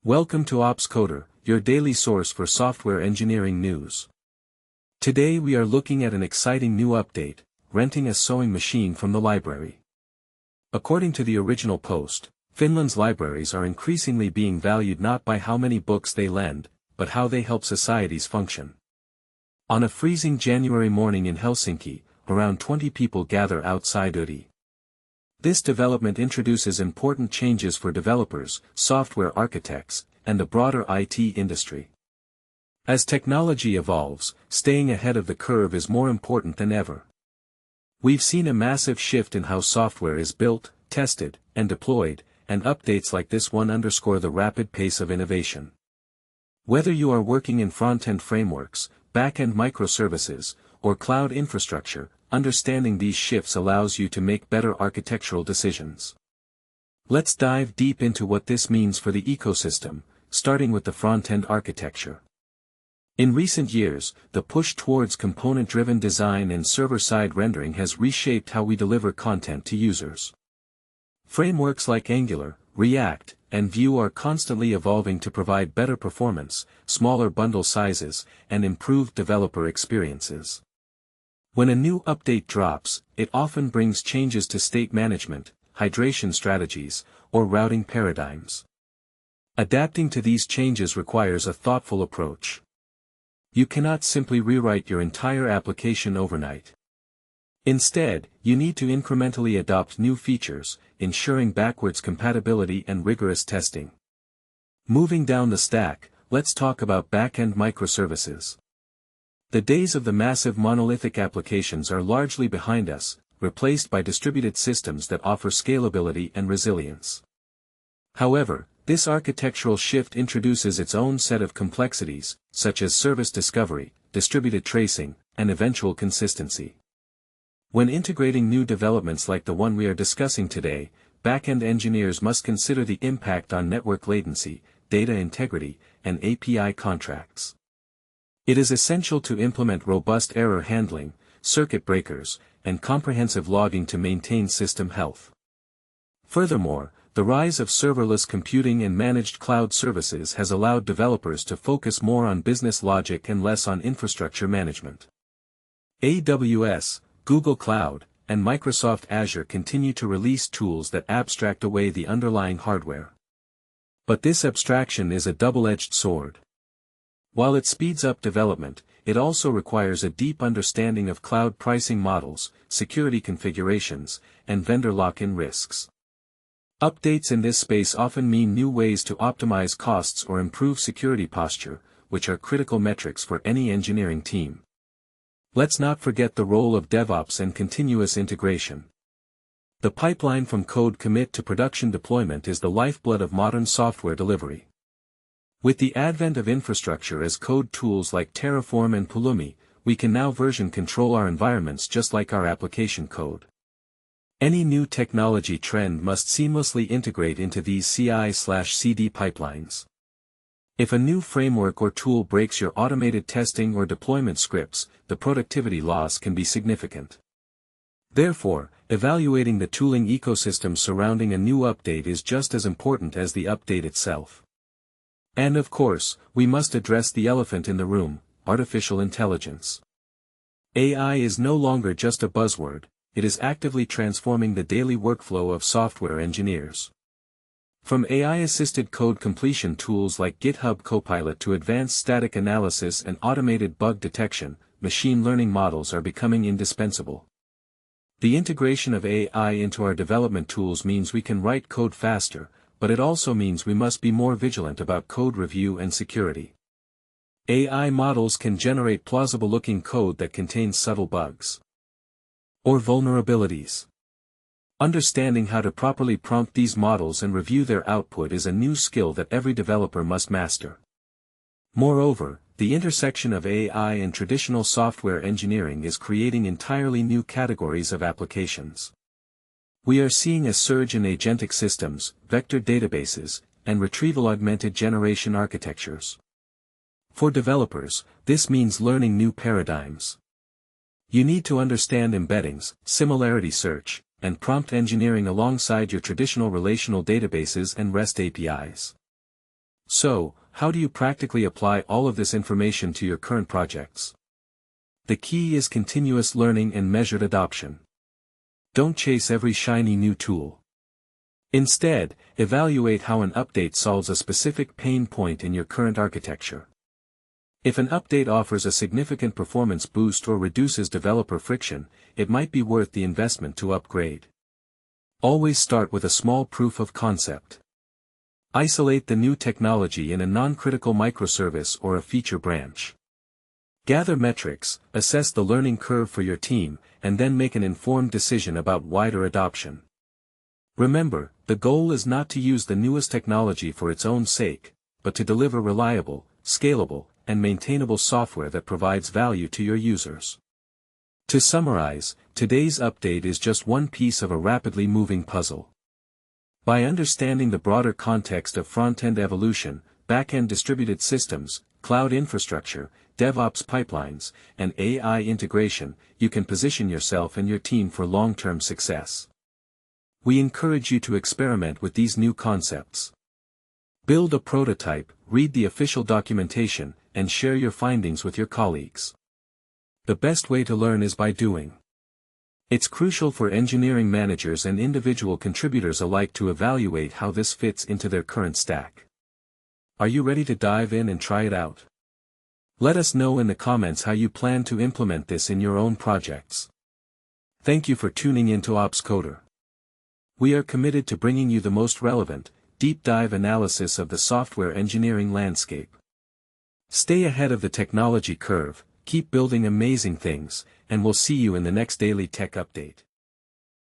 Welcome to OppsCoder, your daily source for software engineering news. Today we are looking at an exciting new update, renting a sewing machine from the library. According to the original post, Finland's libraries are increasingly being valued not by how many books they lend, but how they help societies function. On a freezing January morning in Helsinki, around 20 people gather outside Udi. This development introduces important changes for developers, software architects, and the broader IT industry. As technology evolves, staying ahead of the curve is more important than ever. We've seen a massive shift in how software is built, tested, and deployed, and updates like this one underscore the rapid pace of innovation. Whether you are working in front-end frameworks, back-end microservices, or cloud infrastructure, understanding these shifts allows you to make better architectural decisions. Let's dive deep into what this means for the ecosystem, starting with the front-end architecture. In recent years, the push towards component-driven design and server-side rendering has reshaped how we deliver content to users. Frameworks like Angular, React, and Vue are constantly evolving to provide better performance, smaller bundle sizes, and improved developer experiences. When a new update drops, it often brings changes to state management, hydration strategies, or routing paradigms. Adapting to these changes requires a thoughtful approach. You cannot simply rewrite your entire application overnight. Instead, you need to incrementally adopt new features, ensuring backwards compatibility and rigorous testing. Moving down the stack, let's talk about back-end microservices. The days of the massive monolithic applications are largely behind us, replaced by distributed systems that offer scalability and resilience. However, this architectural shift introduces its own set of complexities, such as service discovery, distributed tracing, and eventual consistency. When integrating new developments like the one we are discussing today, back-end engineers must consider the impact on network latency, data integrity, and API contracts. It is essential to implement robust error handling, circuit breakers, and comprehensive logging to maintain system health. Furthermore, the rise of serverless computing and managed cloud services has allowed developers to focus more on business logic and less on infrastructure management. AWS, Google Cloud, and Microsoft Azure continue to release tools that abstract away the underlying hardware. But this abstraction is a double-edged sword. While it speeds up development, it also requires a deep understanding of cloud pricing models, security configurations, and vendor lock-in risks. Updates in this space often mean new ways to optimize costs or improve security posture, which are critical metrics for any engineering team. Let's not forget the role of DevOps and continuous integration. The pipeline from code commit to production deployment is the lifeblood of modern software delivery. With the advent of infrastructure as code tools like Terraform and Pulumi, we can now version control our environments just like our application code. Any new technology trend must seamlessly integrate into these CI/CD pipelines. If a new framework or tool breaks your automated testing or deployment scripts, the productivity loss can be significant. Therefore, evaluating the tooling ecosystem surrounding a new update is just as important as the update itself. And of course, we must address the elephant in the room, artificial intelligence. AI is no longer just a buzzword, it is actively transforming the daily workflow of software engineers. From AI-assisted code completion tools like GitHub Copilot to advanced static analysis and automated bug detection, machine learning models are becoming indispensable. The integration of AI into our development tools means we can write code faster, but it also means we must be more vigilant about code review and security. AI models can generate plausible-looking code that contains subtle bugs or vulnerabilities. Understanding how to properly prompt these models and review their output is a new skill that every developer must master. Moreover, the intersection of AI and traditional software engineering is creating entirely new categories of applications. We are seeing a surge in agentic systems, vector databases, and retrieval-augmented generation architectures. For developers, this means learning new paradigms. You need to understand embeddings, similarity search, and prompt engineering alongside your traditional relational databases and REST APIs. So, how do you practically apply all of this information to your current projects? The key is continuous learning and measured adoption. Don't chase every shiny new tool. Instead, evaluate how an update solves a specific pain point in your current architecture. If an update offers a significant performance boost or reduces developer friction, it might be worth the investment to upgrade. Always start with a small proof of concept. Isolate the new technology in a non-critical microservice or a feature branch. Gather metrics, assess the learning curve for your team, and then make an informed decision about wider adoption. Remember, the goal is not to use the newest technology for its own sake, but to deliver reliable, scalable, and maintainable software that provides value to your users. To summarize, today's update is just one piece of a rapidly moving puzzle. By understanding the broader context of front-end evolution, back-end distributed systems, cloud infrastructure, DevOps pipelines, and AI integration, you can position yourself and your team for long-term success. We encourage you to experiment with these new concepts. Build a prototype, read the official documentation, and share your findings with your colleagues. The best way to learn is by doing. It's crucial for engineering managers and individual contributors alike to evaluate how this fits into their current stack. Are you ready to dive in and try it out? Let us know in the comments how you plan to implement this in your own projects. Thank you for tuning in to OppsCoder. We are committed to bringing you the most relevant, deep dive analysis of the software engineering landscape. Stay ahead of the technology curve, keep building amazing things, and we'll see you in the next daily tech update.